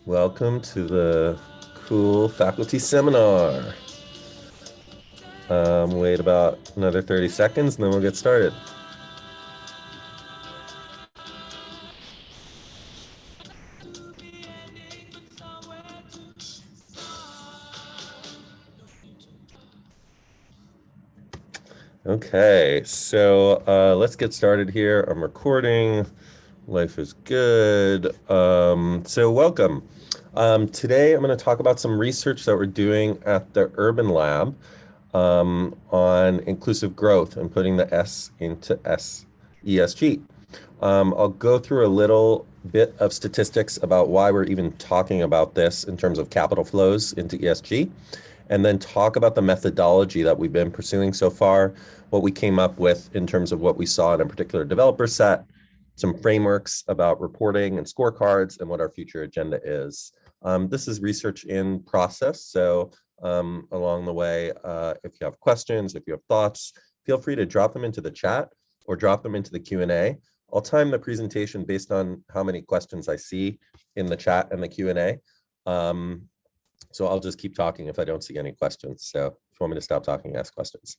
Welcome to the cool faculty seminar. Wait about another 30 seconds and then we'll get started. Okay, so let's get started here. I'm recording. Life is good. So welcome. Today I'm going to talk about some research that we're doing at the Urban Lab on inclusive growth and putting the S into ESG. I'll go through a little bit of statistics about why we're even talking about this in terms of capital flows into ESG, and then talk about the methodology that we've been pursuing so far, what we came up with in terms of what we saw in a particular developer set, some frameworks about reporting and scorecards, and what our future agenda is. This is research in process, so along the way, if you have questions, if you have thoughts, feel free to drop them into the chat or drop them into the Q&A. I'll time the presentation based on how many questions I see in the chat and the Q&A. So I'll just keep talking if I don't see any questions. So if you want me to stop talking, ask questions.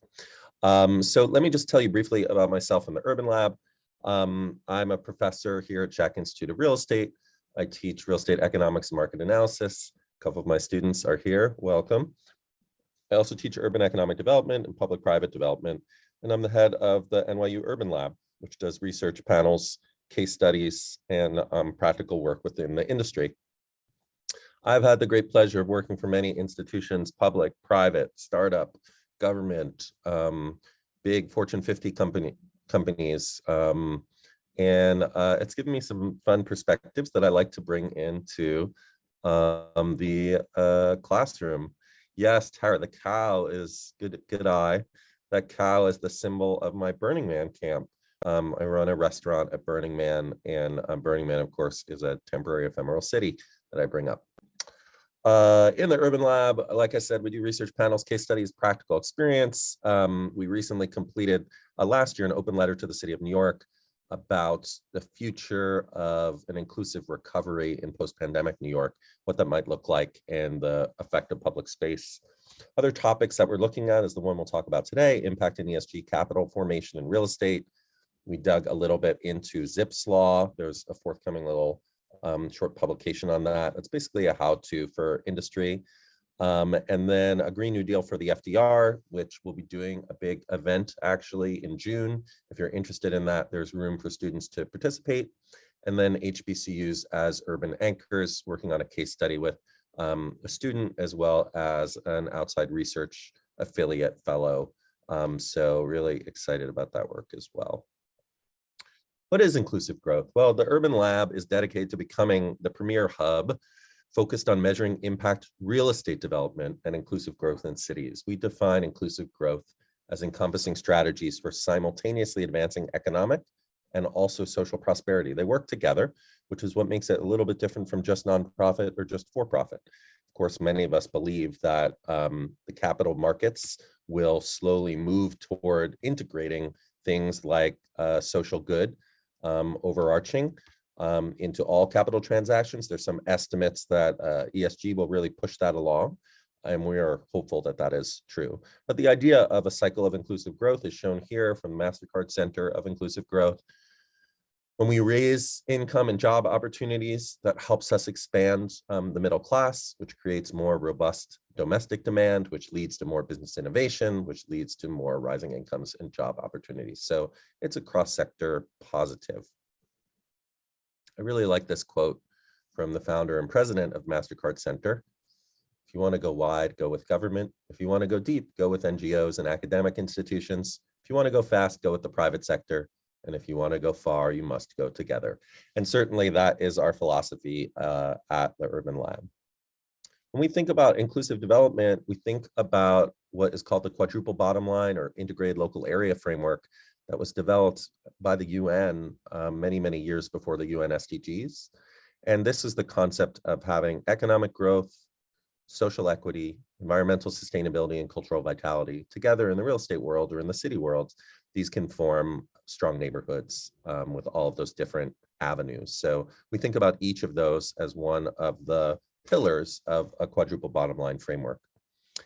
So let me just tell you briefly about myself in the Urban Lab. I'm a professor here at Jack Institute of Real Estate. I teach real estate economics and market analysis. A couple of my students are here. Welcome. I also teach urban economic development and public-private development, and I'm the head of the NYU Urban Lab, which does research panels, case studies, and practical work within the industry. I've had the great pleasure of working for many institutions, public, private, startup, government, big Fortune 50 companies, and it's given me some fun perspectives that I like to bring into the classroom. Yes, Tara, the cow is good eye. That cow is the symbol of my Burning Man camp. I run a restaurant at Burning Man, and Burning Man, of course, is a temporary ephemeral city that I bring up. In the Urban Lab, like I said, we do research panels, case studies, practical experience. We recently completed last year an open letter to the city of New York about the future of an inclusive recovery in post-pandemic New York, what that might look like, and the effect of public space. Other topics that we're looking at is the one we'll talk about today, impact in ESG capital formation in real estate. We dug a little bit into Zipf's law. There's a forthcoming little short publication on that. It's basically a how-to for industry. And then a Green New Deal for the FDR, which we'll be doing a big event actually in June. If you're interested in that, there's room for students to participate. And then HBCUs as urban anchors, working on a case study with a student as well as an outside research affiliate fellow. So really excited about that work as well. What is inclusive growth? Well, the Urban Lab is dedicated to becoming the premier hub focused on measuring impact real estate development and inclusive growth in cities. We define inclusive growth as encompassing strategies for simultaneously advancing economic and also social prosperity. They work together, which is what makes it a little bit different from just nonprofit or just for-profit. Of course, many of us believe that the capital markets will slowly move toward integrating things like social good, overarching into all capital transactions. There's some estimates that ESG will really push that along, and we are hopeful that that is true. But the idea of a cycle of inclusive growth is shown here from the MasterCard Center of Inclusive Growth. When we raise income and job opportunities, that helps us expand the middle class, which creates more robust domestic demand, which leads to more business innovation, which leads to more rising incomes and job opportunities. So it's a cross-sector positive. I really like this quote from the founder and president of MasterCard Center. If you want to go wide, go with government. If you want to go deep, go with NGOs and academic institutions. If you want to go fast, go with the private sector. And if you want to go far, you must go together. And certainly that is our philosophy at the Urban Lab. When we think about inclusive development, we think about what is called the quadruple bottom line or integrated local area framework that was developed by the UN many, many years before the UN SDGs. And this is the concept of having economic growth, social equity, environmental sustainability, and cultural vitality together in the real estate world or in the city world. These can form strong neighborhoods with all of those different avenues. So we think about each of those as one of the pillars of a quadruple bottom line framework.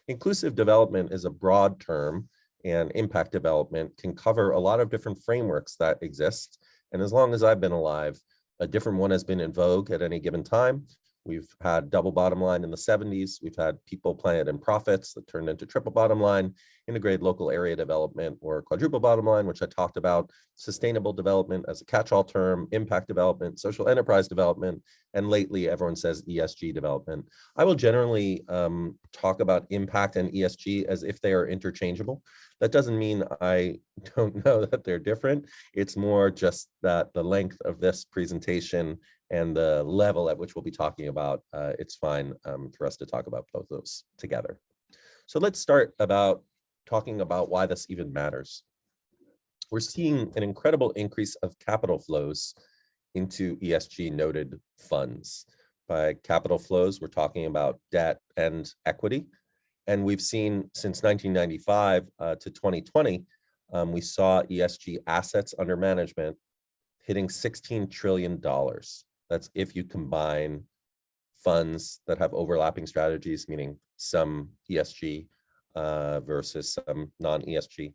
Inclusive development is a broad term, and impact development can cover a lot of different frameworks that exist. And as long as I've been alive, a different one has been in vogue at any given time. We've had double bottom line in the 70s. We've had people, planet, and profits that turned into triple bottom line, integrated local area development, or quadruple bottom line, which I talked about, sustainable development as a catch-all term, impact development, social enterprise development, and lately everyone says ESG development. I will generally talk about impact and ESG as if they are interchangeable. That doesn't mean I don't know that they're different. It's more just that the length of this presentation and the level at which we'll be talking about, it's fine for us to talk about both of those together. So let's start about talking about why this even matters. We're seeing an incredible increase of capital flows into ESG noted funds. By capital flows, we're talking about debt and equity. And we've seen since 1995 to 2020, we saw ESG assets under management hitting $16 trillion. That's if you combine funds that have overlapping strategies, meaning some ESG versus some non-ESG.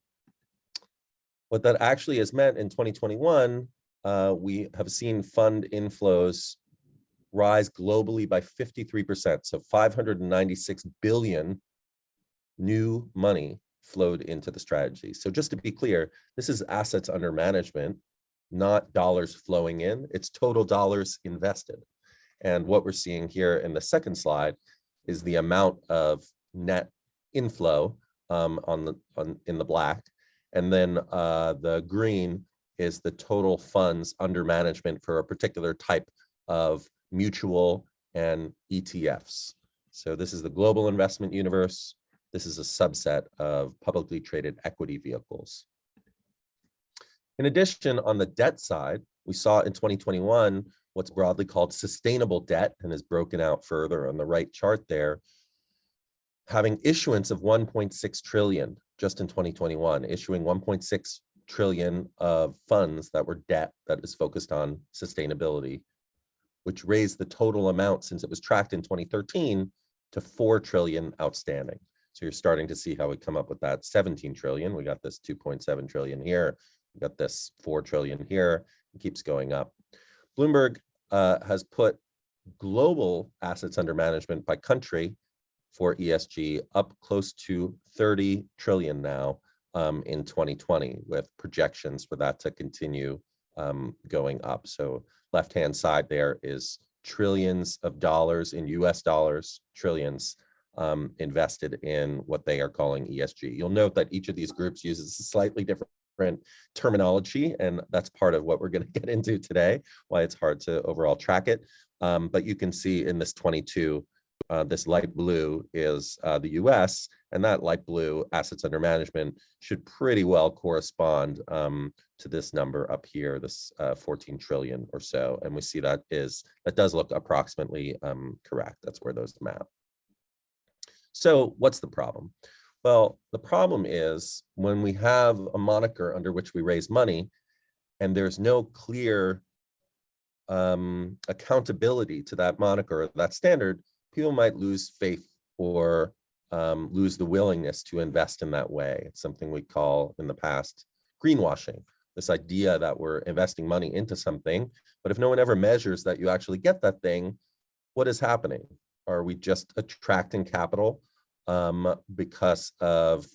What that actually has meant in 2021, we have seen fund inflows rise globally by 53%. So 596 billion new money flowed into the strategy. So just to be clear, this is assets under management, not dollars flowing in, it's total dollars invested. And what we're seeing here in the second slide is the amount of net inflow in the black. And then the green is the total funds under management for a particular type of mutual and ETFs. So this is the global investment universe. This is a subset of publicly traded equity vehicles. In addition, on the debt side, we saw in 2021 what's broadly called sustainable debt, and is broken out further on the right chart there, having issuance of 1.6 trillion just in 2021, issuing 1.6 trillion of funds that were debt that is focused on sustainability, which raised the total amount since it was tracked in 2013 to 4 trillion outstanding. So you're starting to see how we come up with that 17 trillion. We got this 2.7 trillion here. We got this 4 trillion here. It keeps going up. Bloomberg has put global assets under management by country for ESG up close to 30 trillion now in 2020, with projections for that to continue going up. So left-hand side there is trillions of dollars in US dollars, trillions invested in what they are calling ESG. You'll note that each of these groups uses a slightly different terminology, and that's part of what we're going to get into today, why it's hard to overall track it. But you can see in this 22, this light blue is the US, and that light blue assets under management should pretty well correspond to this number up here, this 14 trillion or so. And we see that does look approximately correct. That's where those map. So what's the problem? Well, the problem is when we have a moniker under which we raise money and there's no clear accountability to that moniker or that standard, people might lose faith or lose the willingness to invest in that way. It's something we call in the past greenwashing, this idea that we're investing money into something, but if no one ever measures that you actually get that thing, what is happening? Are we just attracting capital because of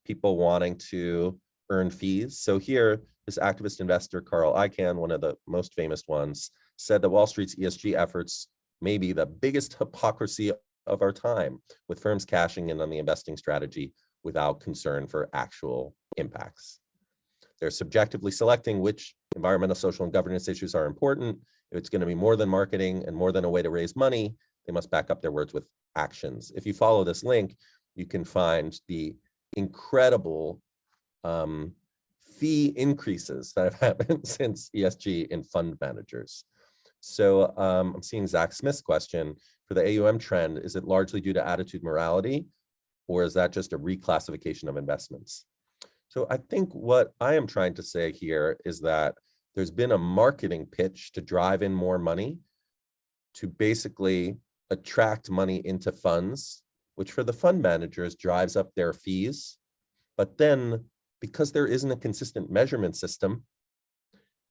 people wanting to earn fees? So here, this activist investor, Carl Icahn, one of the most famous ones, said that Wall Street's ESG efforts may be the biggest hypocrisy of our time, with firms cashing in on the investing strategy without concern for actual impacts. They're subjectively selecting which environmental, social, and governance issues are important. If it's going to be more than marketing and more than a way to raise money, they must back up their words with actions. If you follow this link, you can find the incredible fee increases that have happened since ESG in fund managers. So I'm seeing Zach Smith's question for the AUM trend. Is it largely due to attitude morality, or is that just a reclassification of investments? So I think what I am trying to say here is that there's been a marketing pitch to drive in more money, to basically attract money into funds, which for the fund managers drives up their fees. But then, because there isn't a consistent measurement system,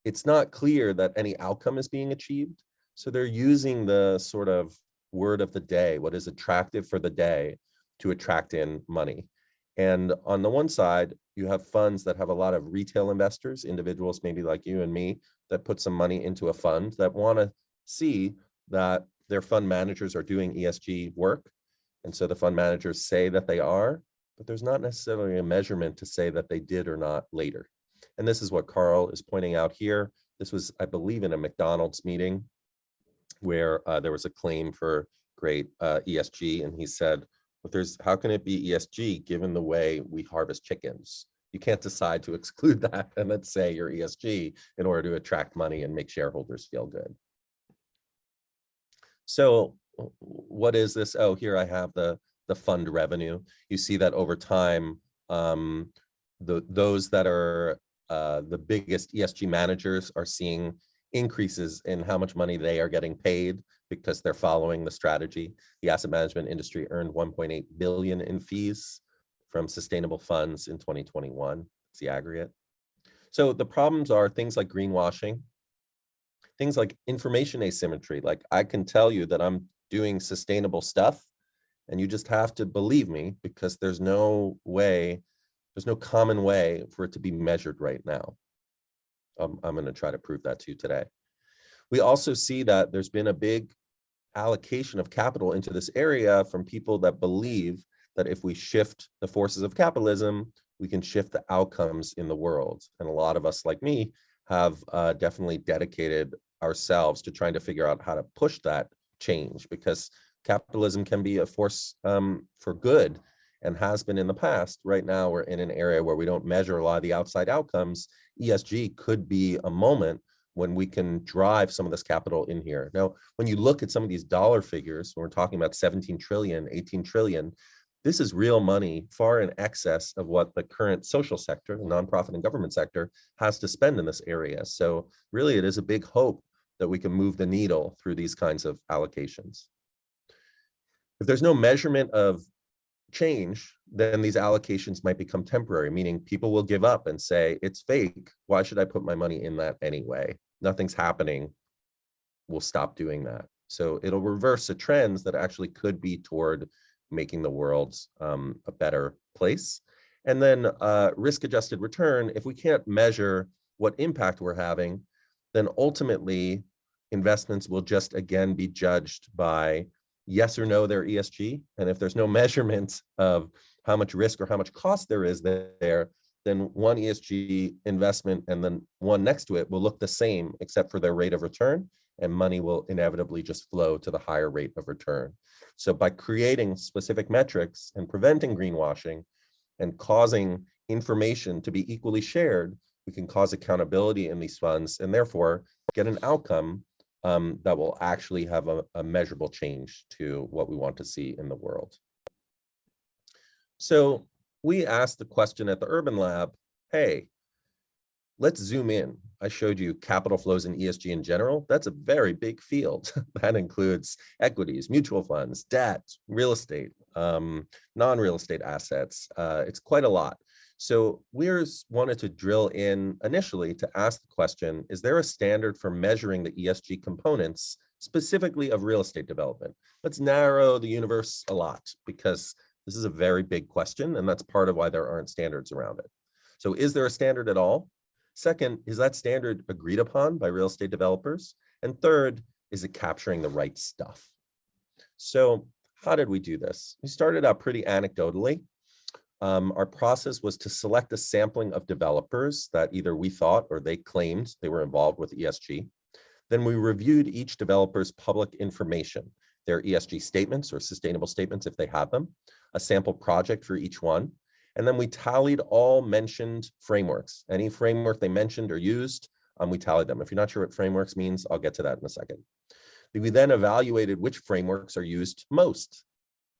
it's not clear that any outcome is being achieved. So they're using the sort of word of the day, what is attractive for the day, to attract in money. And on the one side, you have funds that have a lot of retail investors, individuals maybe like you and me, that put some money into a fund that want to see that their fund managers are doing ESG work. And so the fund managers say that they are, but there's not necessarily a measurement to say that they did or not later. And this is what Carl is pointing out here. This was, I believe, in a McDonald's meeting where there was a claim for great ESG, and he said, but how can it be ESG given the way we harvest chickens? You can't decide to exclude that and then say you're ESG in order to attract money and make shareholders feel good. So what is this? Oh, here I have the fund revenue. You see that over time, those that are the biggest ESG managers are seeing increases in how much money they are getting paid because they're following the strategy. The asset management industry earned 1.8 billion in fees from sustainable funds in 2021. It's the aggregate. So the problems are things like greenwashing, things like information asymmetry. Like I can tell you that I'm doing sustainable stuff and you just have to believe me because there's no common way for it to be measured right now. I'm going to try to prove that to you today. We also see that there's been a big allocation of capital into this area from people that believe that if we shift the forces of capitalism, we can shift the outcomes in the world. And a lot of us, like me, have definitely dedicated ourselves to trying to figure out how to push that change, because capitalism can be a force for good and has been in the past. Right now, we're in an area where we don't measure a lot of the outside outcomes. ESG could be a moment when we can drive some of this capital in here. Now, when you look at some of these dollar figures, when we're talking about 17 trillion, 18 trillion, this is real money far in excess of what the current social sector, the nonprofit and government sector, has to spend in this area. So really, it is a big hope that we can move the needle through these kinds of allocations. If there's no measurement of change, then these allocations might become temporary, meaning people will give up and say, it's fake. Why should I put my money in that anyway? Nothing's happening. We'll stop doing that. So it'll reverse the trends that actually could be toward making the world a better place. And then risk-adjusted return, if we can't measure what impact we're having, then ultimately investments will just again be judged by yes or no, they're ESG. And if there's no measurement of how much risk or how much cost there is there, then one ESG investment and then one next to it will look the same except for their rate of return, and money will inevitably just flow to the higher rate of return. So by creating specific metrics and preventing greenwashing and causing information to be equally shared, we can cause accountability in these funds and therefore get an outcome that will actually have a measurable change to what we want to see in the world. So we asked the question at the Urban Lab, hey, let's zoom in. I showed you capital flows in ESG in general. That's a very big field. That includes equities, mutual funds, debt, real estate, non-real estate assets. It's quite a lot. So we wanted to drill in initially to ask the question, is there a standard for measuring the ESG components, specifically of real estate development? Let's narrow the universe a lot because this is a very big question, and that's part of why there aren't standards around it. So is there a standard at all? Second, is that standard agreed upon by real estate developers? And third, is it capturing the right stuff? So how did we do this? We started out pretty anecdotally. Our process was to select a sampling of developers that either we thought or they claimed they were involved with ESG. Then we reviewed each developer's public information, their ESG statements or sustainable statements if they have them, a sample project for each one. And then we tallied all mentioned frameworks. Any framework they mentioned or used, we tallied them. If you're not sure what frameworks means, I'll get to that in a second. We then evaluated which frameworks are used most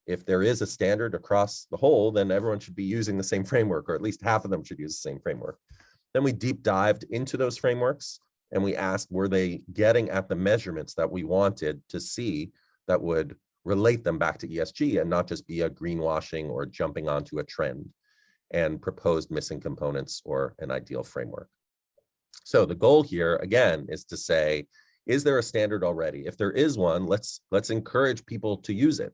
if there is a standard across the whole, then everyone should be using the same framework, or at least half of them should use the same framework. Then we deep dived into those frameworks and we asked, were they getting at the measurements that we wanted to see that would relate them back to ESG and not just be a greenwashing or jumping onto a trend, and proposed missing components or an ideal framework. So the goal here, again, is to say, is there a standard already? If there is one, let's encourage people to use it.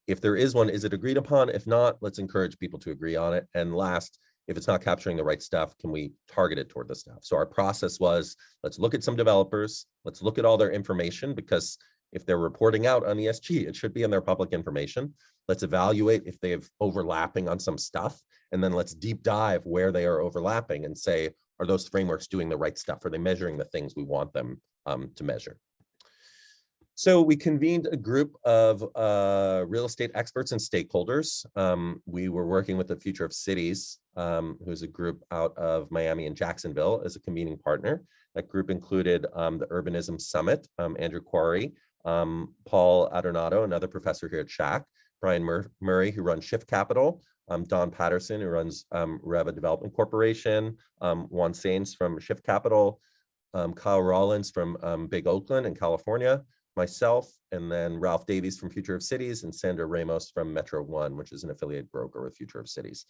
If there is one, is it agreed upon? If not, let's encourage people to agree on it. And last, if it's not capturing the right stuff, can we target it toward the stuff? So our process was, let's look at some developers, let's look at all their information, because if they're reporting out on ESG, it should be in their public information. Let's evaluate if they have overlapping on some stuff, and then let's deep dive where they are overlapping and say, are those frameworks doing the right stuff? Are they measuring the things we want them to measure? So we convened a group of real estate experts and stakeholders. We were working with the Future of Cities, who's a group out of Miami and Jacksonville as a convening partner. That group included the Urbanism Summit, Andrew Quarry, Paul Adornato, another professor here at SHAC, Brian Murray, who runs Shift Capital, Don Patterson, who runs Reva Development Corporation, Juan Sainz from Shift Capital, Kyle Rollins from Big Oakland in California, myself, and then Ralph Davies from Future of Cities, and Sandra Ramos from Metro One, which is an affiliate broker with Future of Cities.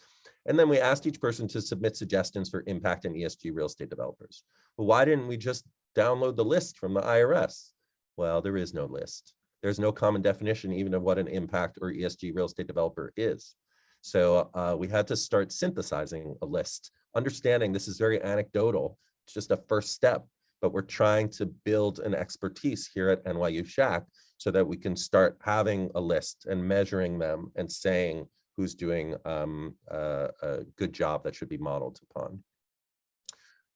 And then we asked each person to submit suggestions for impact and ESG real estate developers. Well, why didn't we just download the list from the IRS? Well, there is no list. There's no common definition even of what an impact or ESG real estate developer is. So we had to start synthesizing a list, understanding this is very anecdotal. It's just a first step, but we're trying to build an expertise here at NYU SHAC so that we can start having a list and measuring them and saying who's doing a good job that should be modeled upon.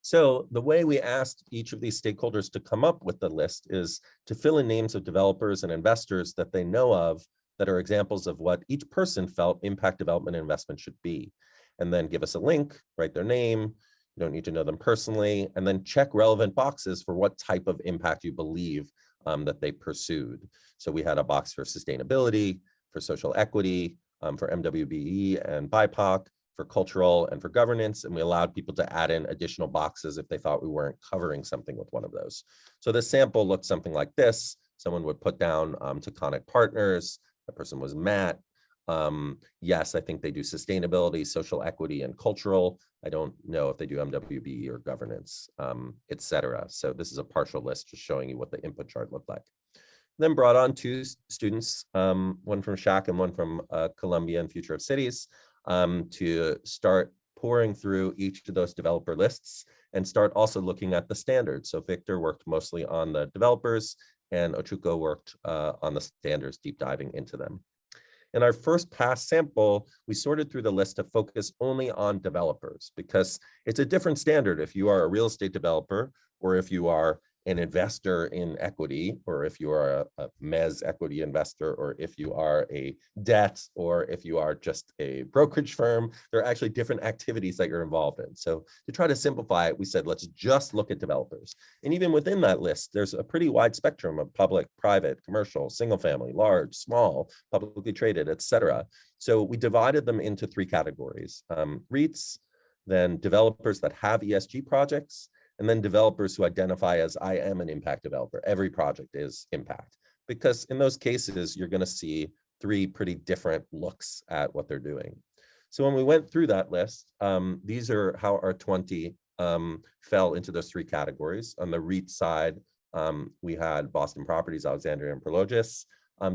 So the way we asked each of these stakeholders to come up with the list is to fill in names of developers and investors that they know of that are examples of what each person felt impact development investment should be. And then give us a link, write their name. You don't need to know them personally, and then check relevant boxes for what type of impact you believe that they pursued. So we had a box for sustainability, for social equity, for MWBE and BIPOC, for cultural and for governance, and we allowed people to add in additional boxes if they thought we weren't covering something with one of those. So the sample looked something like this. Someone would put down Taconic Partners. That person was Matt. Yes, I think they do sustainability, social equity, and cultural. I don't know if they do MWBE or governance, etc. So this is a partial list just showing you what the input chart looked like. Then brought on two students, one from SHAC and one from Columbia and Future of Cities, to start pouring through each of those developer lists and start also looking at the standards. So Victor worked mostly on the developers and Ochuko worked on the standards, deep diving into them. In our first pass sample, we sorted through the list to focus only on developers because it's a different standard if you are a real estate developer or if you are an investor in equity, or if you are a mezz equity investor, or if you are a debt, or if you are just a brokerage firm. There are actually different activities that you're involved in. So to try to simplify it, we said, let's just look at developers. And even within that list, there's a pretty wide spectrum of public, private, commercial, single family, large, small, publicly traded, etc. So we divided them into three categories: REITs, then developers that have ESG projects, and then developers who identify as I am an impact developer. Every project is impact, because in those cases, you're going to see three pretty different looks at what they're doing. So when we went through that list, these are how our 20 fell into those three categories. On the REIT side, we had Boston Properties, Alexandria, and Prologis.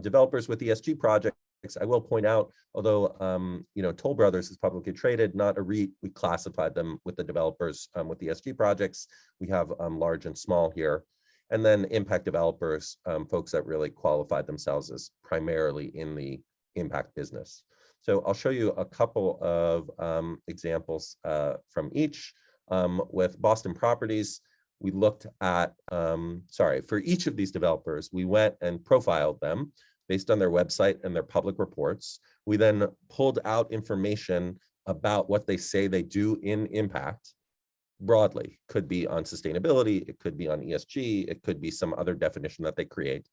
Developers with ESG projects, I will point out, although Toll Brothers is publicly traded, not a REIT, we classified them with the developers with the ESG projects. We have large and small here. And then impact developers, folks that really qualified themselves as primarily in the impact business. So I'll show you a couple of examples from each. With Boston Properties, we looked at, for each of these developers, we went and profiled them based on their website and their public reports. We then pulled out information about what they say they do in impact broadly. Could be on sustainability, it could be on ESG, it could be some other definition that they create.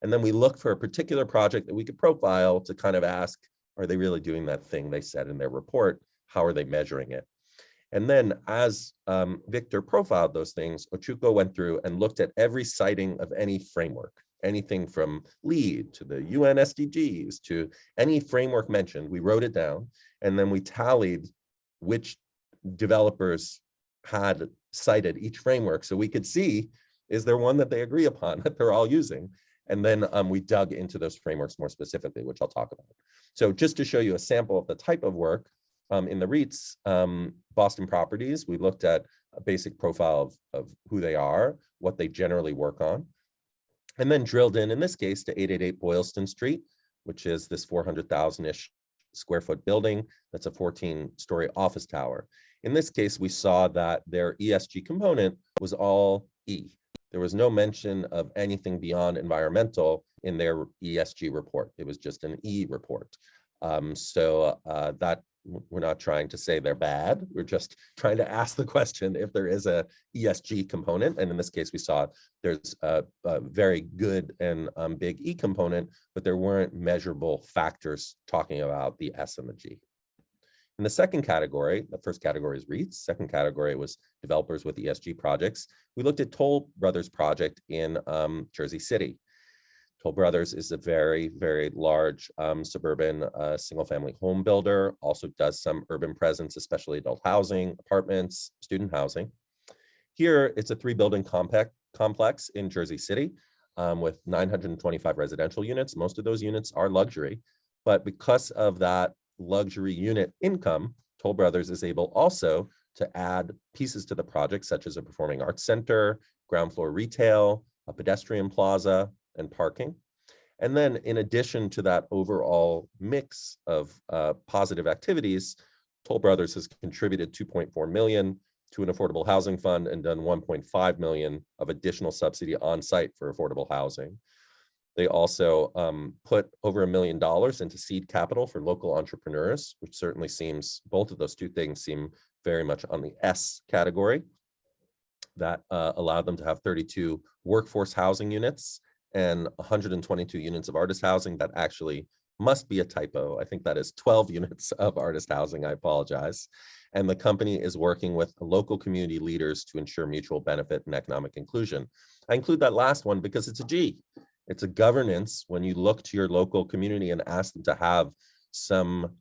And then we look for a particular project that we could profile to kind of ask, are they really doing that thing they said in their report? How are they measuring it? And then as Victor profiled those things, Ochuko went through and looked at every citing of any framework, anything from LEAD to the UN SDGs to any framework mentioned. We wrote it down, and then we tallied which developers had cited each framework so we could see, is there one that they agree upon that they're all using? And then we dug into those frameworks more specifically, which I'll talk about. So just to show you a sample of the type of work, in the Reits Boston properties, we looked at a basic profile of who they are, what they generally work on, and then drilled in this case, to 888 Boylston Street, which is this 400,000-ish square foot building that's a 14-story office tower. In this case, we saw that their ESG component was all E. There was no mention of anything beyond environmental in their ESG report. It was just an E report. That we're not trying to say they're bad. We're just trying to ask the question if there is a ESG component. And in this case, we saw there's a very good and big E component, but there weren't measurable factors talking about the S and the G. In the second category, the first category is REITs. Second category was developers with ESG projects. We looked at Toll Brothers project in Jersey City. Toll Brothers is a very, very large suburban single-family home builder, also does some urban presence, especially adult housing, apartments, student housing. Here, it's a 3-building complex in Jersey City with 925 residential units. Most of those units are luxury, but because of that luxury unit income, Toll Brothers is able also to add pieces to the project, such as a performing arts center, ground floor retail, a pedestrian plaza, and parking. And then in addition to that overall mix of positive activities, Toll Brothers has contributed 2.4 million to an affordable housing fund and done 1.5 million of additional subsidy on site for affordable housing. They also put over $1 million into seed capital for local entrepreneurs, which certainly seems, both of those two things seem very much on the S category. That allowed them to have 32 workforce housing units and 122 units of artist housing. That actually must be a typo. I think that is 12 units of artist housing. I apologize. And the company is working with local community leaders to ensure mutual benefit and economic inclusion. I include that last one because it's a G. It's a governance when you look to your local community and ask them to have some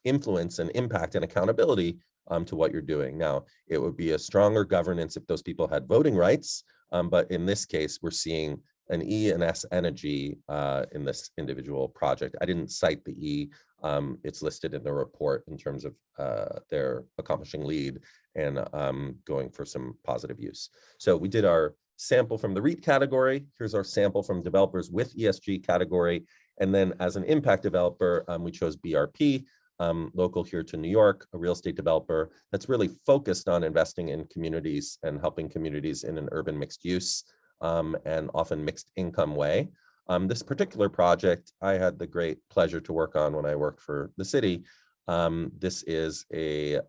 influence and impact and accountability to what you're doing. Now, it would be a stronger governance if those people had voting rights, but in this case, we're seeing an E, an S, and a G in this individual project. I didn't cite the E. It's listed in the report in terms of their accomplishing LEAD and going for some positive use. So we did our sample from the REIT category. Here's our sample from developers with ESG category. And then as an impact developer, we chose BRP, local here to New York, a real estate developer that's really focused on investing in communities and helping communities in an urban mixed use and often mixed income way. This particular project, I had the great pleasure to work on when I worked for the city. This is a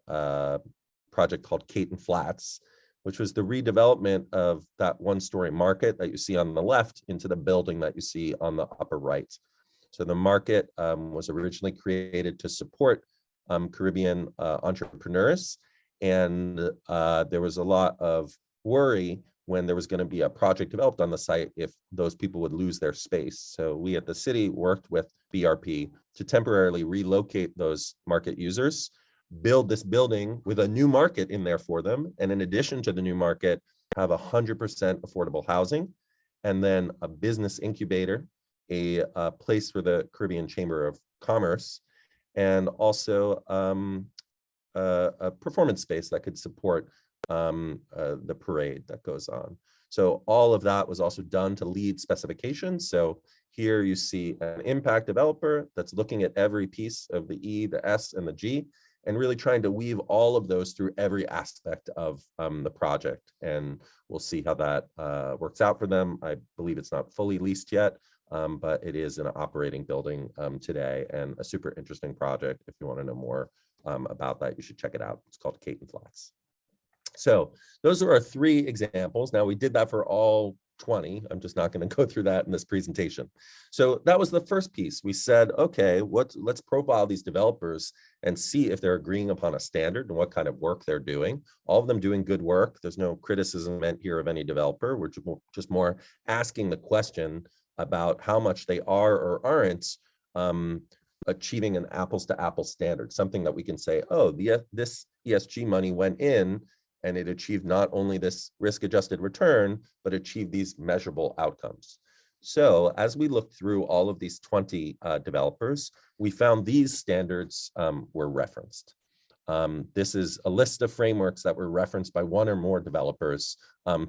project called Caton Flats, which was the redevelopment of that one-story market that you see on the left into the building that you see on the upper right. So the market was originally created to support Caribbean entrepreneurs. And there was a lot of worry when there was going to be a project developed on the site if those people would lose their space. So we at the city worked with BRP to temporarily relocate those market users, build this building with a new market in there for them. And in addition to the new market, have 100% affordable housing, and then a business incubator, a place for the Caribbean Chamber of Commerce, and also a performance space that could support the parade that goes on. So all of that was also done to LEED specifications. So here you see an impact developer that's looking at every piece of the E, the S, and the G, and really trying to weave all of those through every aspect of the project. And we'll see how that works out for them. I believe it's not fully leased yet, but it is an operating building today, and a super interesting project. If you want to know more about that, you should check it out. It's called Caton Flats. So those are our 3 examples. Now, we did that for all 20. I'm just not going to go through that in this presentation. So that was the first piece. We said, okay, let's profile these developers and see if they're agreeing upon a standard and what kind of work they're doing. All of them doing good work. There's no criticism meant here of any developer. We're just more asking the question about how much they are or aren't achieving an apples to apples standard, something that we can say, oh, this ESG money went in and it achieved not only this risk-adjusted return, but achieved these measurable outcomes. So as we looked through all of these 20 developers, we found these standards were referenced. This is a list of frameworks that were referenced by one or more developers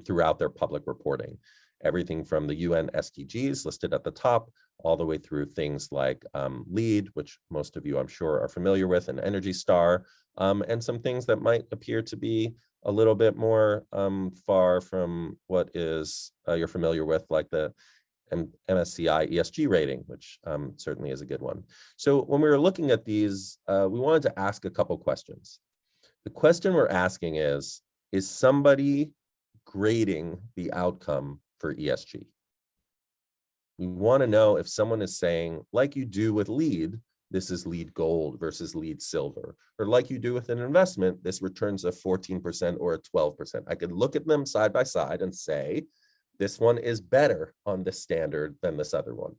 throughout their public reporting. Everything from the UN SDGs listed at the top, all the way through things like LEED, which most of you I'm sure are familiar with, and Energy Star, and some things that might appear to be a little bit more far from what is you're familiar with, like the MSCI ESG rating, which certainly is a good one. So when we were looking at these, we wanted to ask a couple questions. The question we're asking is somebody grading the outcome for ESG? We want to know if someone is saying, like you do with LEED, this is LEED gold versus LEED silver, or like you do with an investment, this returns a 14% or a 12%. I could look at them side by side and say, this one is better on this standard than this other one.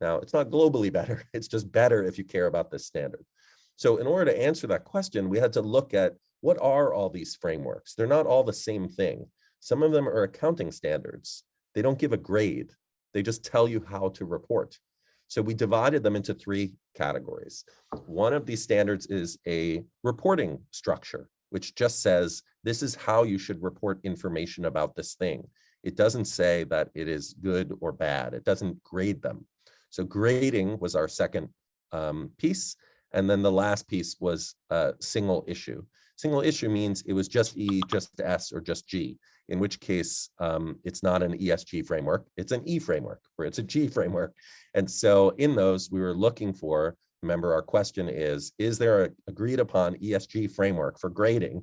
Now, it's not globally better, it's just better if you care about this standard. So in order to answer that question, we had to look at what are all these frameworks? They're not all the same thing. Some of them are accounting standards. They don't give a grade. They just tell you how to report. So we divided them into three categories. One of these standards is a reporting structure, which just says, this is how you should report information about this thing. It doesn't say that it is good or bad. It doesn't grade them. So grading was our second piece. And then the last piece was single issue. Single issue means it was just E, just S, or just G, in which case it's not an ESG framework, it's an E framework, or it's a G framework. And so in those, we were looking for, remember our question is there an agreed upon ESG framework for grading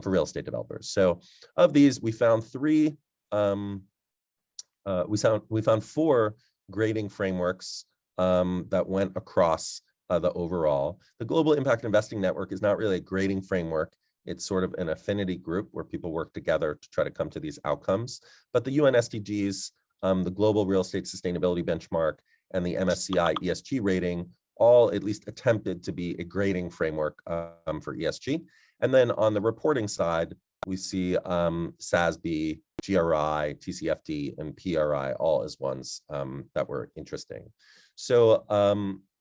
for real estate developers? So of these, we found three, we found four grading frameworks that went across the overall. The Global Impact Investing Network is not really a grading framework. It's sort of an affinity group where people work together to try to come to these outcomes. But the UN SDGs, the Global Real Estate Sustainability Benchmark, and the MSCI ESG rating all at least attempted to be a grading framework for ESG. And then on the reporting side, we see SASB, GRI, TCFD, and PRI all as ones that were interesting. So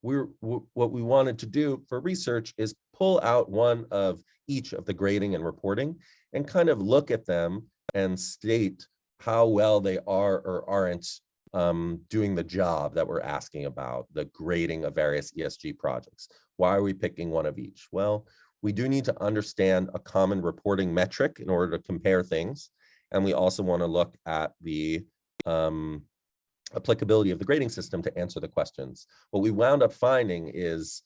what we wanted to do for research is pull out one of each of the grading and reporting and kind of look at them and state how well they are or aren't doing the job that we're asking about, the grading of various ESG projects. Why are we picking one of each? Well, we do need to understand a common reporting metric in order to compare things. And we also want to look at the applicability of the grading system to answer the questions. What we wound up finding is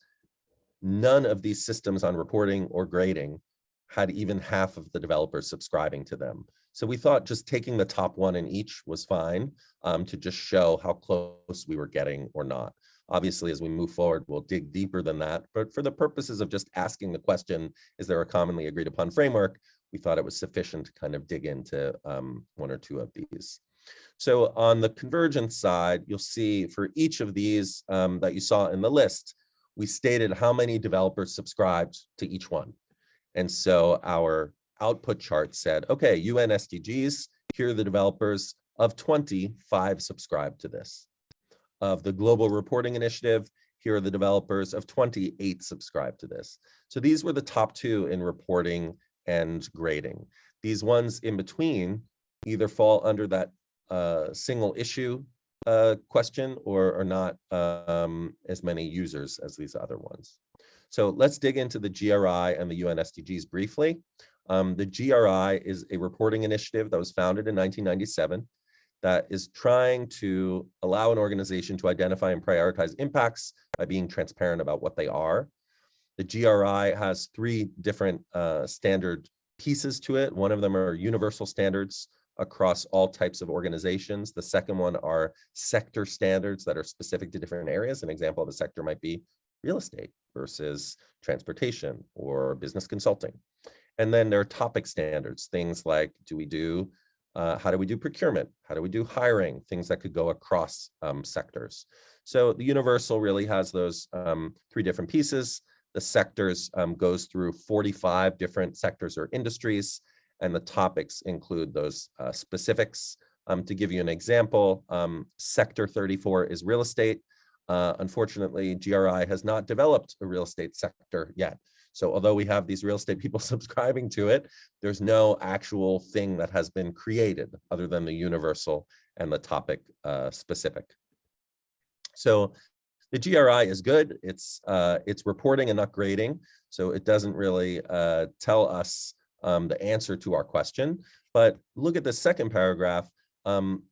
none of these systems on reporting or grading had even half of the developers subscribing to them. So we thought just taking the top one in each was fine to just show how close we were getting or not. Obviously, as we move forward, we'll dig deeper than that. But for the purposes of just asking the question, is there a commonly agreed upon framework? We thought it was sufficient to kind of dig into one or two of these. So on the convergence side, you'll see for each of these that you saw in the list, we stated how many developers subscribed to each one. And so our output chart said, okay, UN SDGs, here are the developers. Of 20, 5 subscribe to this. Of the Global Reporting Initiative, here are the developers. Of 28 subscribe to this. So these were the top 2 in reporting and grading. These ones in between either fall under that single issue question or are not as many users as these other ones. So let's dig into the GRI and the UN SDGs briefly. The GRI is a reporting initiative that was founded in 1997 that is trying to allow an organization to identify and prioritize impacts by being transparent about what they are. The GRI has 3 different standard pieces to it. One of them are universal standards, across all types of organizations. The second one are sector standards that are specific to different areas. An example of a sector might be real estate versus transportation or business consulting. And then there are topic standards, things like how do we do procurement? How do we do hiring? Things that could go across sectors. So the universal really has those 3 different pieces. The sectors goes through 45 different sectors or industries, and the topics include those specifics. To give you an example, Sector 34 is real estate. Unfortunately, GRI has not developed a real estate sector yet. So although we have these real estate people subscribing to it, there's no actual thing that has been created other than the universal and the topic specific. So the GRI is good. It's reporting and not grading. So it doesn't really tell us the answer to our question. But look at the second paragraph.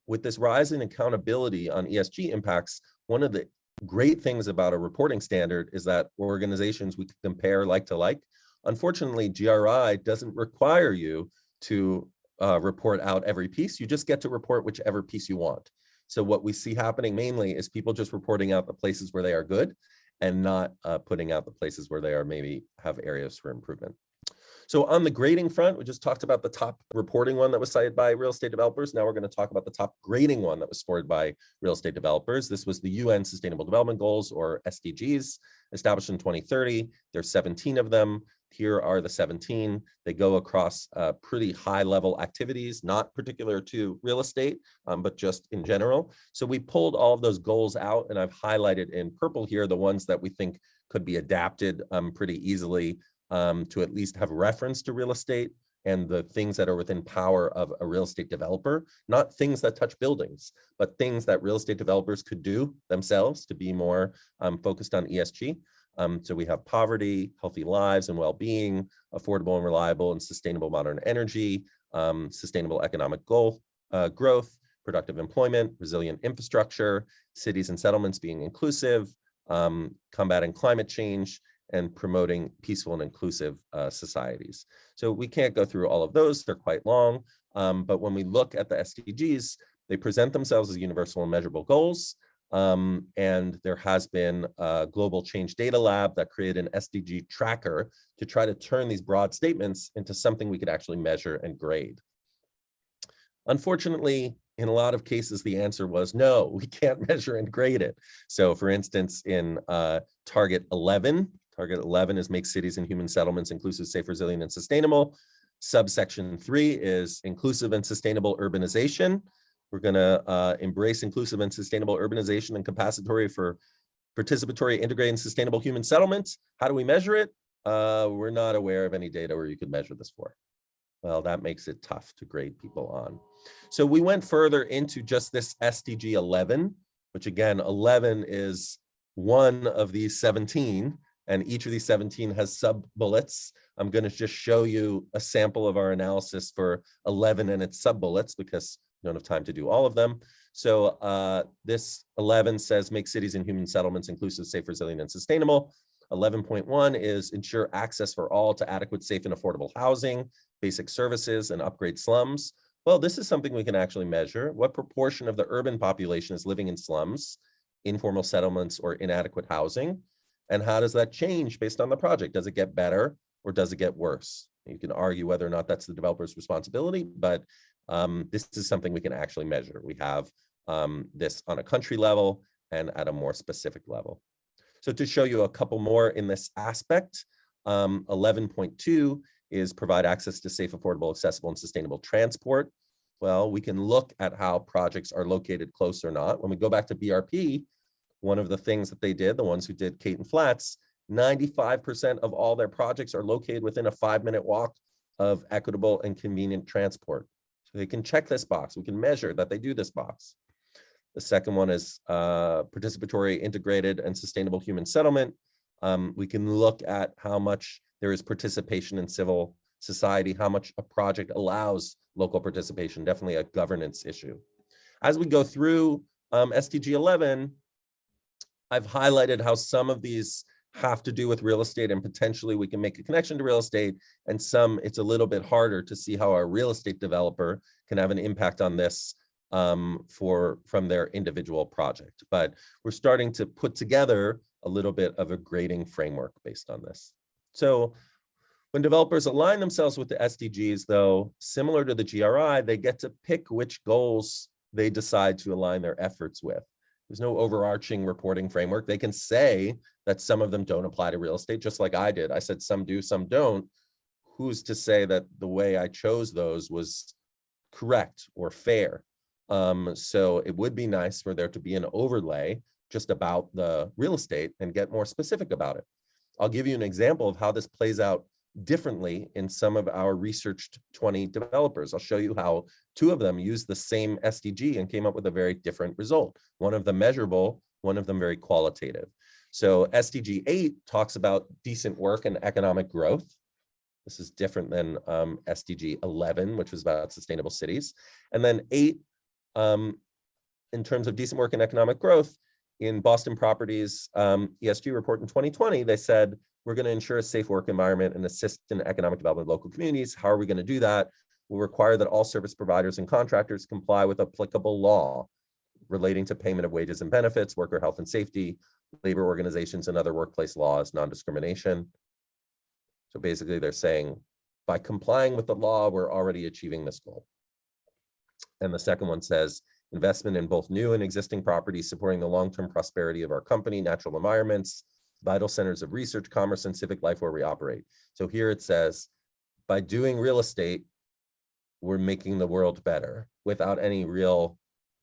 With this rise in accountability on ESG impacts, one of the great things about a reporting standard is that organizations we can compare like to like. Unfortunately, GRI doesn't require you to report out every piece. You just get to report whichever piece you want. So what we see happening mainly is people just reporting out the places where they are good and not putting out the places where they are maybe have areas for improvement. So on the grading front, we just talked about the top reporting one that was cited by real estate developers. Now we're going to talk about the top grading one that was scored by real estate developers. This was the UN Sustainable Development Goals, or SDGs, established in 2030. There's 17 of them. Here are the 17. They go across pretty high level activities, not particular to real estate, but just in general. So we pulled all of those goals out, and I've highlighted in purple here the ones that we think could be adapted pretty easily to at least have reference to real estate and the things that are within power of a real estate developer, not things that touch buildings, but things that real estate developers could do themselves to be more focused on ESG. So we have poverty, healthy lives and well-being, affordable and reliable and sustainable modern energy, sustainable economic growth, productive employment, resilient infrastructure, cities and settlements being inclusive, combating climate change, and promoting peaceful and inclusive societies. So we can't go through all of those, they're quite long, but when we look at the SDGs, they present themselves as universal and measurable goals, and there has been a Global Change Data Lab that created an SDG Tracker to try to turn these broad statements into something we could actually measure and grade. Unfortunately, in a lot of cases, the answer was no, we can't measure and grade it. So for instance, in Target 11 is make cities and human settlements inclusive, safe, resilient, and sustainable. Subsection 3 is inclusive and sustainable urbanization. We're gonna embrace inclusive and sustainable urbanization and capacitory for participatory, integrated, and sustainable human settlements. How do we measure it? We're not aware of any data where you could measure this for. Well, that makes it tough to grade people on. So we went further into just this SDG 11, which again, 11 is one of these 17, and each of these 17 has sub-bullets. I'm going to just show you a sample of our analysis for 11 and its sub-bullets because we don't have time to do all of them. So this 11 says make cities and human settlements inclusive, safe, resilient, and sustainable. 11.1 is ensure access for all to adequate, safe, and affordable housing, basic services, and upgrade slums. Well, this is something we can actually measure. What proportion of the urban population is living in slums, informal settlements, or inadequate housing? And how does that change based on the project? Does it get better or does it get worse? You can argue whether or not that's the developer's responsibility, but this is something we can actually measure. We have this on a country level and at a more specific level. So to show you a couple more in this aspect, 11.2 is provide access to safe, affordable, accessible, and sustainable transport. Well, we can look at how projects are located close or not. When we go back to BRP, one of the things that they did, the ones who did Caton Flats, 95% of all their projects are located within a 5-minute walk of equitable and convenient transport. So they can check this box. We can measure that they do this box. The second one is participatory, integrated, and sustainable human settlement. We can look at how much there is participation in civil society, how much a project allows local participation, definitely a governance issue. As we go through SDG 11, I've highlighted how some of these have to do with real estate, and potentially we can make a connection to real estate, and some it's a little bit harder to see how a real estate developer can have an impact on this from their individual project. But we're starting to put together a little bit of a grading framework based on this. So when developers align themselves with the SDGs, though, similar to the GRI, they get to pick which goals they decide to align their efforts with. There's no overarching reporting framework. They can say that some of them don't apply to real estate, just like I did. I said some do, some don't. Who's to say that the way I chose those was correct or fair? So it would be nice for there to be an overlay just about the real estate and get more specific about it. I'll give you an example of how this plays out differently in some of our researched 20 developers. I'll show you how 2 of them used the same SDG and came up with a very different result. One of them measurable, one of them very qualitative. So SDG 8 talks about decent work and economic growth. This is different than SDG 11, which was about sustainable cities. And then 8, in terms of decent work and economic growth, in Boston Properties ESG report in 2020, they said, we're going to ensure a safe work environment and assist in economic development of local communities. How are we going to do that? We'll require that all service providers and contractors comply with applicable law relating to payment of wages and benefits, worker health and safety, labor organizations, and other workplace laws, non-discrimination. So basically they're saying, by complying with the law, we're already achieving this goal. And the second one says, investment in both new and existing properties supporting the long-term prosperity of our company, natural environments, vital centers of research, commerce, and civic life where we operate. So here it says, by doing real estate, we're making the world better without any real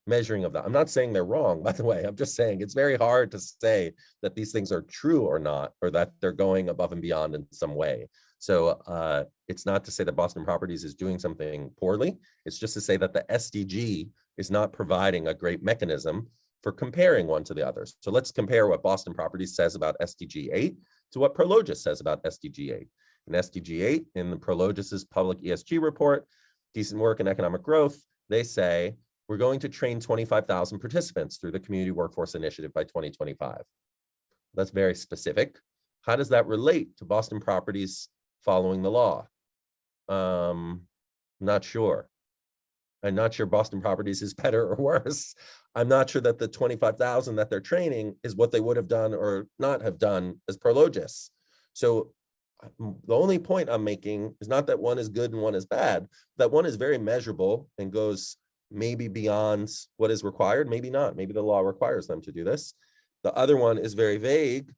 measuring of that. I'm not saying they're wrong, by the way. I'm just saying it's very hard to say that these things are true or not, or that they're going above and beyond in some way. So it's not to say that Boston Properties is doing something poorly. It's just to say that the SDG is not providing a great mechanism for comparing one to the others. So let's compare what Boston Properties says about SDG 8 to what Prologis says about SDG 8. In SDG 8, in the Prologis's public ESG report, decent work and economic growth, they say, we're going to train 25,000 participants through the Community Workforce Initiative by 2025. That's very specific. How does that relate to Boston Properties following the law? Not sure. I'm not sure Boston Properties is better or worse. I'm not sure that the 25,000 that they're training is what they would have done or not have done as Prologis. So the only point I'm making is not that one is good and one is bad, that one is very measurable and goes maybe beyond what is required, maybe not. Maybe the law requires them to do this. The other one is very vague.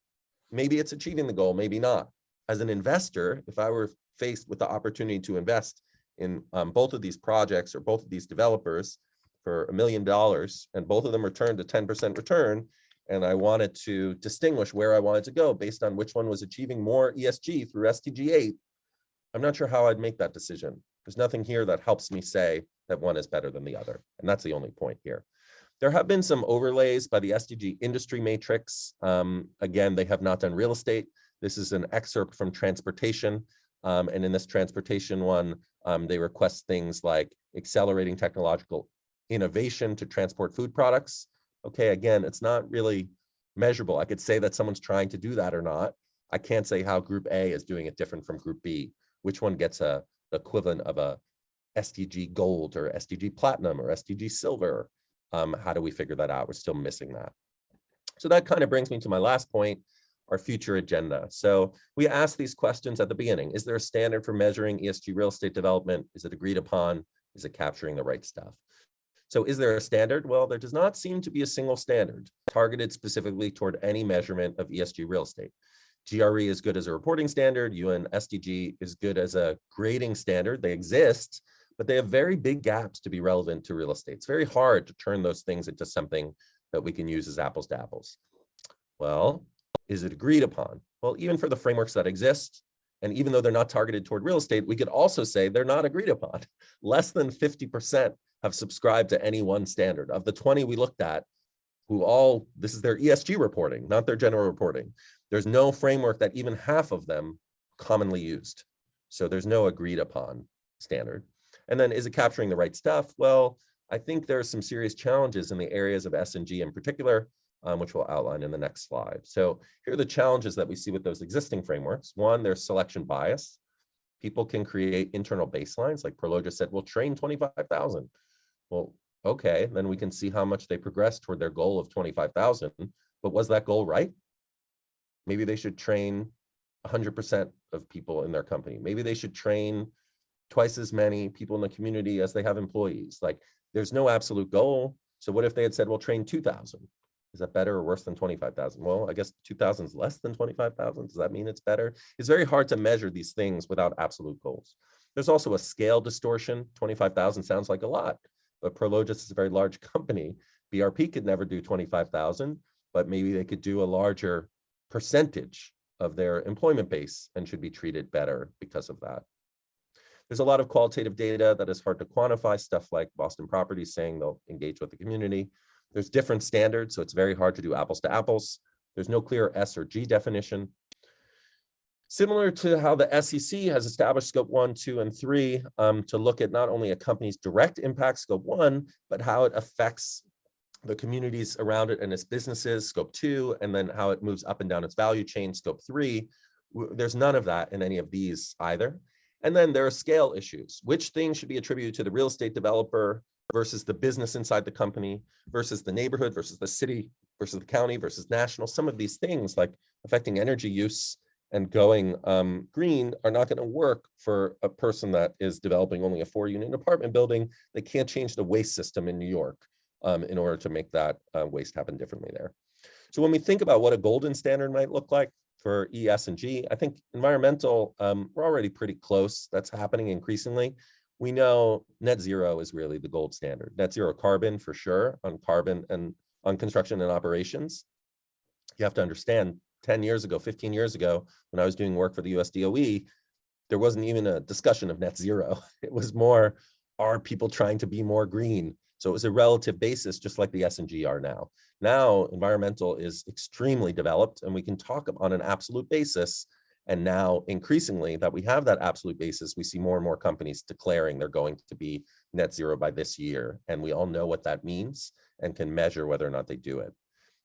Maybe it's achieving the goal, maybe not. As an investor, if I were faced with the opportunity to invest in both of these projects or both of these developers for $1 million, and both of them returned a 10% return, and I wanted to distinguish where I wanted to go based on which one was achieving more ESG through SDG 8, I'm not sure how I'd make that decision. There's nothing here that helps me say that one is better than the other, and that's the only point here. There have been some overlays by the SDG industry matrix. Again, they have not done real estate. This is an excerpt from transportation. And in this transportation one, they request things like accelerating technological innovation to transport food products. Okay, again, it's not really measurable. I could say that someone's trying to do that or not. I can't say how Group A is doing it different from Group B. Which one gets the equivalent of a SDG Gold or SDG Platinum or SDG Silver? How do we figure that out? We're still missing that. So that kind of brings me to my last point, our future agenda. So we asked these questions at the beginning. Is there a standard for measuring ESG real estate development? Is it agreed upon? Is it capturing the right stuff? So is there a standard? Well, there does not seem to be a single standard targeted specifically toward any measurement of ESG real estate. GRE is good as a reporting standard. UN SDG is good as a grading standard. They exist, but they have very big gaps to be relevant to real estate. It's very hard to turn those things into something that we can use as apples to apples. Well, is it agreed upon? Well, even for the frameworks that exist, and even though they're not targeted toward real estate, we could also say they're not agreed upon. Less than 50% have subscribed to any one standard. Of the 20 we looked at, this is their ESG reporting, not their general reporting. There's no framework that even half of them commonly used. So there's no agreed upon standard. And then is it capturing the right stuff? Well, I think there are some serious challenges in the areas of S&G in particular. which we'll outline in the next slide. So here are the challenges that we see with those existing frameworks. One, there's selection bias. People can create internal baselines, like Prologis said, we'll train 25,000. Well, okay, then we can see how much they progress toward their goal of 25,000, but was that goal right? Maybe they should train 100% of people in their company. Maybe they should train twice as many people in the community as they have employees. Like, there's no absolute goal. So what if they had said, well, train 2,000? Is that better or worse than 25,000? Well, I guess 2,000 is less than 25,000. Does that mean it's better? It's very hard to measure these things without absolute goals. There's also a scale distortion. 25,000 sounds like a lot, but Prologis is a very large company. BRP could never do 25,000, but maybe they could do a larger percentage of their employment base and should be treated better because of that. There's a lot of qualitative data that is hard to quantify, stuff like Boston Properties saying they'll engage with the community. There's different standards, so it's very hard to do apples to apples. There's no clear S or G definition. Similar to how the SEC has established scope 1, 2, and 3 to look at not only a company's direct impact, scope 1, but how it affects the communities around it and its businesses, scope 2, and then how it moves up and down its value chain, scope 3. There's none of that in any of these either. And then there are scale issues. Which things should be attributed to the real estate developer versus the business inside the company versus the neighborhood versus the city versus the county versus national? Some of these things, like affecting energy use and going green, are not going to work for a person that is developing only a 4-unit apartment building. They can't change the waste system in New York in order to make that waste happen differently there. So when we think about what a golden standard might look like for E, S, and G, I think environmental, we're already pretty close. That's happening increasingly. We know net zero is really the gold standard. Net zero carbon for sure on carbon and on construction and operations. You have to understand 10 years ago, 15 years ago, when I was doing work for the US DOE, there wasn't even a discussion of net zero. It was more, are people trying to be more green? So it was a relative basis, just like the S and G are now. Now, environmental is extremely developed, and we can talk on an absolute basis. And now, increasingly, that we have that absolute basis, we see more and more companies declaring they're going to be net zero by this year. And we all know what that means and can measure whether or not they do it.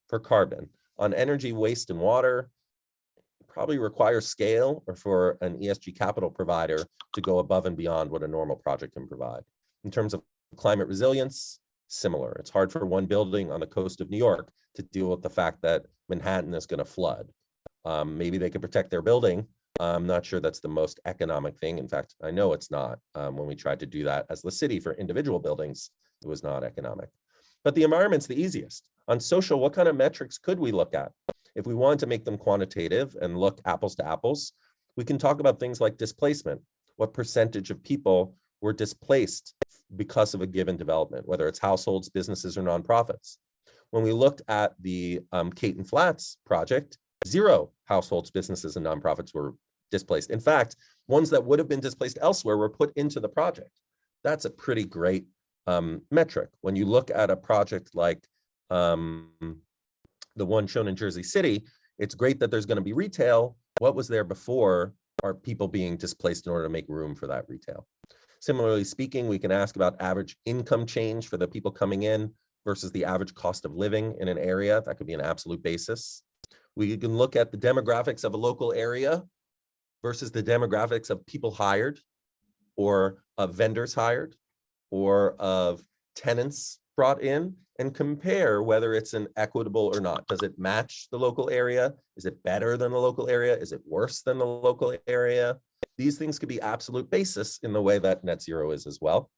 For carbon, on energy, waste, and water, probably requires scale or for an ESG capital provider to go above and beyond what a normal project can provide. In terms of climate resilience, similar. It's hard for one building on the coast of New York to deal with the fact that Manhattan is going to flood. Maybe they could protect their building. I'm not sure that's the most economic thing. In fact, I know it's not. When we tried to do that as the city for individual buildings, it was not economic. But the environment's the easiest. On social, what kind of metrics could we look at? If we wanted to make them quantitative and look apples to apples, we can talk about things like displacement. What percentage of people were displaced because of a given development, whether it's households, businesses, or nonprofits. When we looked at the Caton Flats project, 0 households, businesses, and nonprofits were displaced. In fact, ones that would have been displaced elsewhere were put into the project. That's a pretty great metric. When you look at a project like the one shown in Jersey City, it's great that there's going to be retail. What was there before? Are people being displaced in order to make room for that retail? Similarly speaking, we can ask about average income change for the people coming in versus the average cost of living in an area. That could be an absolute basis. We can look at the demographics of a local area versus the demographics of people hired or of vendors hired or of tenants brought in and compare whether it's an equitable or not. Does it match the local area? Is it better than the local area? Is it worse than the local area? These things could be absolute basis in the way that net zero is as well.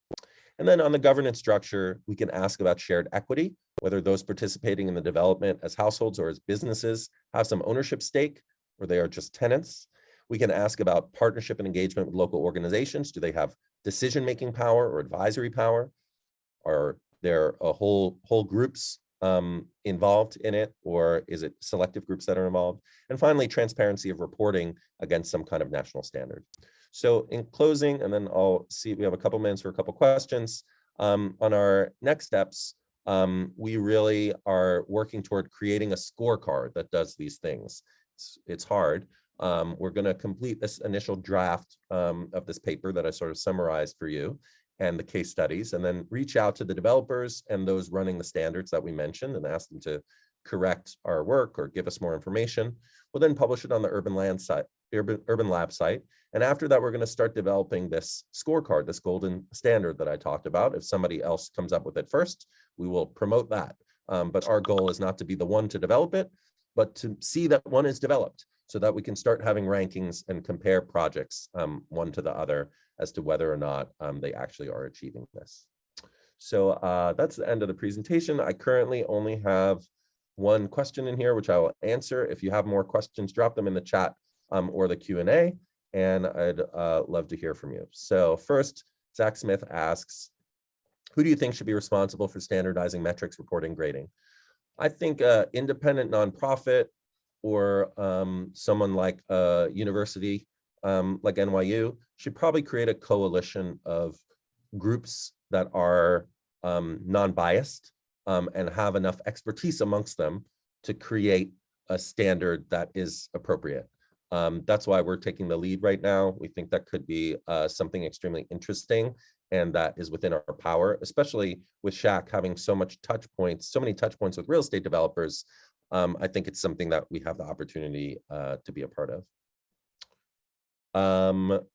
And then on the governance structure, we can ask about shared equity, whether those participating in the development as households or as businesses have some ownership stake, or they are just tenants. We can ask about partnership and engagement with local organizations. Do they have decision-making power or advisory power? Are there a whole groups involved in it, or is it selective groups that are involved? And finally, transparency of reporting against some kind of national standard. So in closing, and then I'll see we have a couple minutes for a couple questions. On our next steps, we really are working toward creating a scorecard that does these things. It's hard. We're going to complete this initial draft of this paper that I sort of summarized for you and the case studies, and then reach out to the developers and those running the standards that we mentioned and ask them to correct our work or give us more information. We'll then publish it on the Urban Lab site. And after that, we're going to start developing this scorecard, this golden standard that I talked about. If somebody else comes up with it first, we will promote that. But our goal is not to be the one to develop it, but to see that one is developed so that we can start having rankings and compare projects one to the other as to whether or not they actually are achieving this. So that's the end of the presentation. I currently only have one question in here, which I will answer. If you have more questions, drop them in the chat or the Q&A, and I'd love to hear from you. So first, Zach Smith asks, who do you think should be responsible for standardizing metrics, reporting, grading? I think independent nonprofit or someone like a university like NYU should probably create a coalition of groups that are non-biased and have enough expertise amongst them to create a standard that is appropriate. That's why we're taking the lead right now. We think that could be something extremely interesting and that is within our power, especially with Shaq having so many touch points with real estate developers. I think it's something that we have the opportunity to be a part of.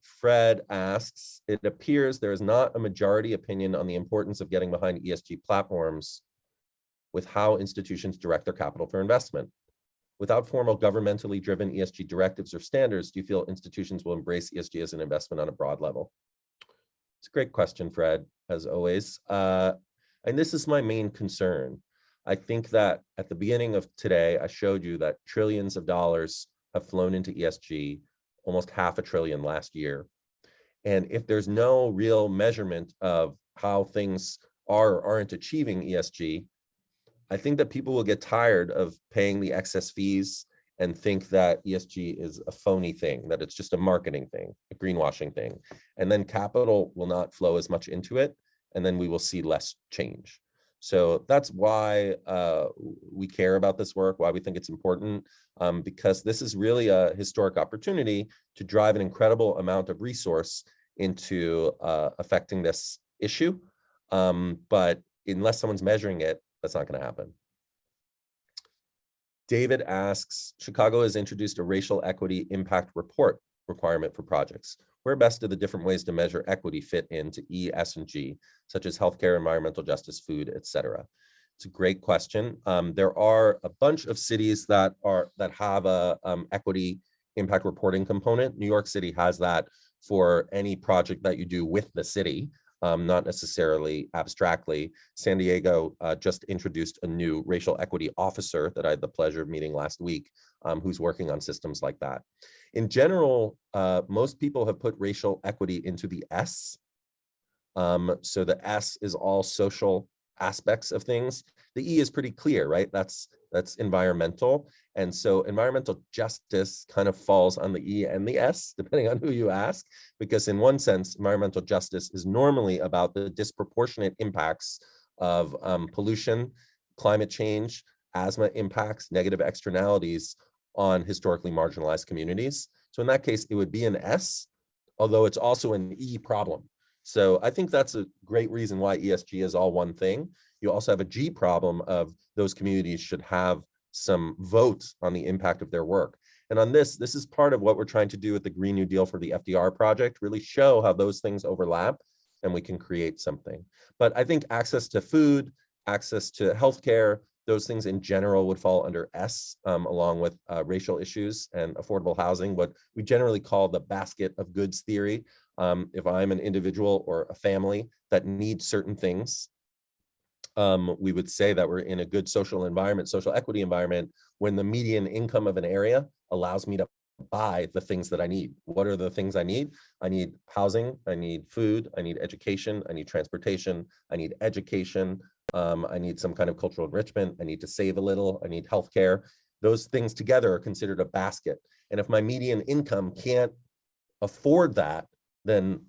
Fred asks, it appears there is not a majority opinion on the importance of getting behind ESG platforms with how institutions direct their capital for investment. Without formal governmentally driven ESG directives or standards, do you feel institutions will embrace ESG as an investment on a broad level? It's a great question, Fred, as always. And this is my main concern. I think that at the beginning of today, I showed you that trillions of dollars have flown into ESG, almost $500 billion last year. And if there's no real measurement of how things are or aren't achieving ESG, I think that people will get tired of paying the excess fees and think that ESG is a phony thing, that it's just a marketing thing, a greenwashing thing. And then capital will not flow as much into it, and then we will see less change. So that's why we care about this work, why we think it's important, because this is really a historic opportunity to drive an incredible amount of resource into affecting this issue. But unless someone's measuring it, that's not going to happen. David asks, Chicago has introduced a racial equity impact report requirement for projects. Where best do the different ways to measure equity fit into E, S, and G, such as healthcare, environmental justice, food, etc.? It's a great question. There are a bunch of cities that have a equity impact reporting component. New York City has that for any project that you do with the city. Not necessarily abstractly. San Diego just introduced a new racial equity officer that I had the pleasure of meeting last week, who's working on systems like that. In general, most people have put racial equity into the S. So the S is all social aspects of things. The E is pretty clear, right? That's environmental. And so environmental justice kind of falls on the E and the S, depending on who you ask, because in one sense, environmental justice is normally about the disproportionate impacts of pollution, climate change, asthma impacts, negative externalities on historically marginalized communities. So in that case, it would be an S, although it's also an E problem. So I think that's a great reason why ESG is all one thing. You also have a G problem of those communities should have some votes on the impact of their work. And on this is part of what we're trying to do with the Green New Deal for the FDR project, really show how those things overlap and we can create something. But I think access to food, access to healthcare, those things in general would fall under S, along with racial issues and affordable housing, what we generally call the basket of goods theory. If I'm an individual or a family that needs certain things, we would say that we're in a good social environment, social equity environment, when the median income of an area allows me to buy the things that I need. What are the things I need? I need housing, I need food, I need education, I need transportation, I need education, I need some kind of cultural enrichment, I need to save a little, I need healthcare. Those things together are considered a basket. And if my median income can't afford that, then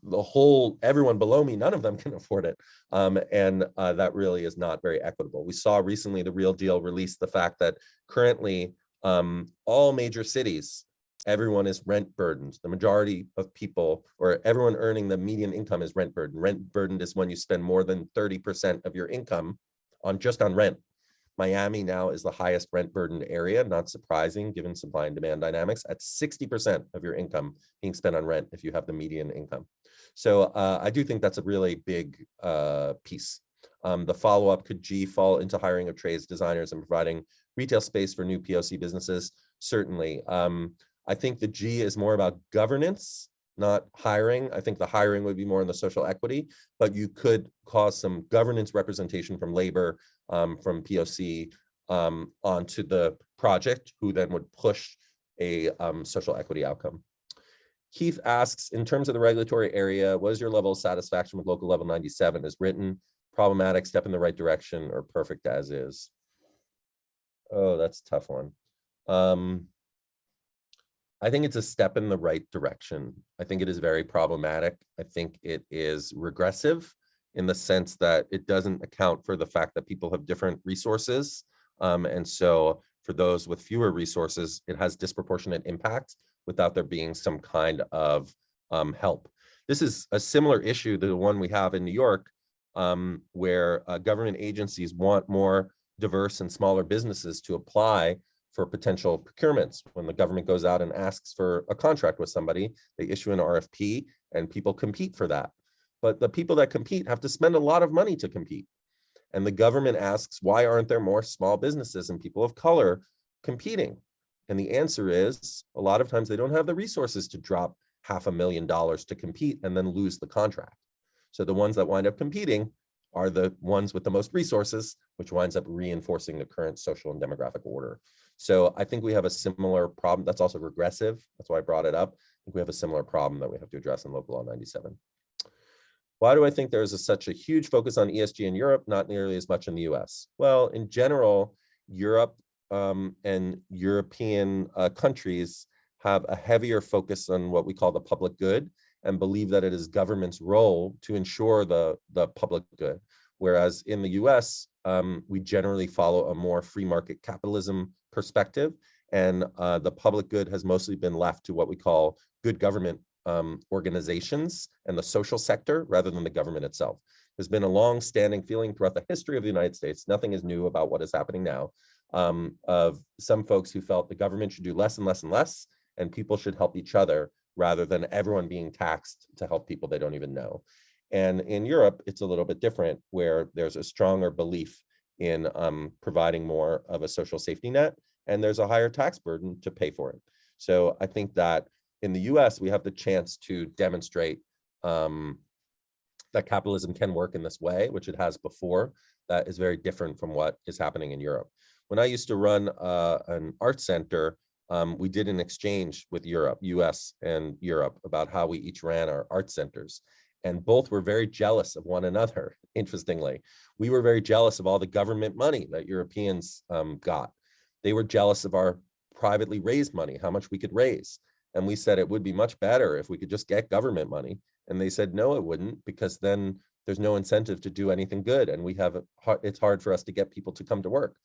everyone below me, none of them can afford it. And that really is not very equitable. We saw recently the Real Deal release the fact that currently all major cities, everyone is rent burdened. The majority of people, or everyone earning the median income, is rent burdened. Rent burdened is when you spend more than 30% of your income just on rent. Miami now is the highest rent burdened area, not surprising given supply and demand dynamics, at 60% of your income being spent on rent if you have the median income. So I do think that's a really big piece. The follow-up, could G fall into hiring of trades designers and providing retail space for new POC businesses? Certainly. I think the G is more about governance, not hiring. I think the hiring would be more in the social equity, but you could cause some governance representation from labor, from POC onto the project, who then would push a social equity outcome. Keith asks, in terms of the regulatory area, what is your level of satisfaction with local level 97 as written? Problematic, step in the right direction, or perfect as is? Oh, that's a tough one. I think it's a step in the right direction. I think it is very problematic. I think it is regressive in the sense that it doesn't account for the fact that people have different resources. And so for those with fewer resources, it has disproportionate impact without there being some kind of help. This is a similar issue to the one we have in New York, where government agencies want more diverse and smaller businesses to apply for potential procurements. When the government goes out and asks for a contract with somebody, they issue an RFP and people compete for that. But the people that compete have to spend a lot of money to compete. And the government asks, why aren't there more small businesses and people of color competing? And the answer is, a lot of times they don't have the resources to drop $500,000 to compete and then lose the contract. So the ones that wind up competing are the ones with the most resources, which winds up reinforcing the current social and demographic order. So I think we have a similar problem. That's also regressive. That's why I brought it up. I think we have a similar problem that we have to address in Local Law 97. Why do I think there is such a huge focus on ESG in Europe, not nearly as much in the US? Well, in general, Europe and European countries have a heavier focus on what we call the public good and believe that it is government's role to ensure the public good. Whereas in the US, we generally follow a more free market capitalism perspective, and the public good has mostly been left to what we call good government organizations and the social sector rather than the government itself. There's been a long-standing feeling throughout the history of the United States, nothing is new about what is happening now, of some folks who felt the government should do less and less and less, and people should help each other rather than everyone being taxed to help people they don't even know. And in Europe, it's a little bit different, where there's a stronger belief in providing more of a social safety net, and there's a higher tax burden to pay for it. So I think that in the US, we have the chance to demonstrate that capitalism can work in this way, which it has before. That is very different from what is happening in Europe. When I used to run an art center, we did an exchange with Europe, US and Europe, about how we each ran our art centers. And both were very jealous of one another, interestingly. We were very jealous of all the government money that Europeans got. They were jealous of our privately raised money, how much we could raise. And we said it would be much better if we could just get government money. And they said, no, it wouldn't, because then there's no incentive to do anything good. And it's hard for us to get people to come to work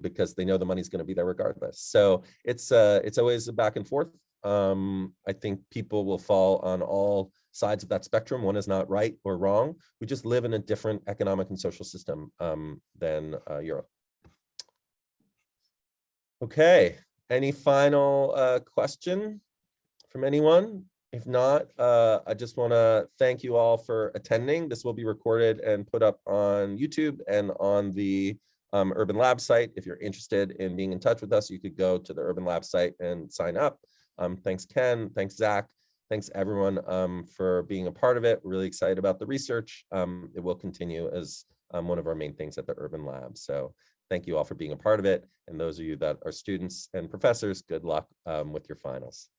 because they know the money's going to be there regardless. So it's always a back and forth. I think people will fall on all sides of that spectrum. One is not right or wrong. We just live in a different economic and social system than Europe. Okay, any final question from anyone? If not, I just want to thank you all for attending. This will be recorded and put up on YouTube and on the Urban Lab site. If you're interested in being in touch with us, you could go to the Urban Lab site and sign up. Thanks, Ken. Thanks, Zach. Thanks, everyone, for being a part of it. We're really excited about the research. It will continue as one of our main things at the Urban Lab. So thank you all for being a part of it. And those of you that are students and professors, good luck with your finals.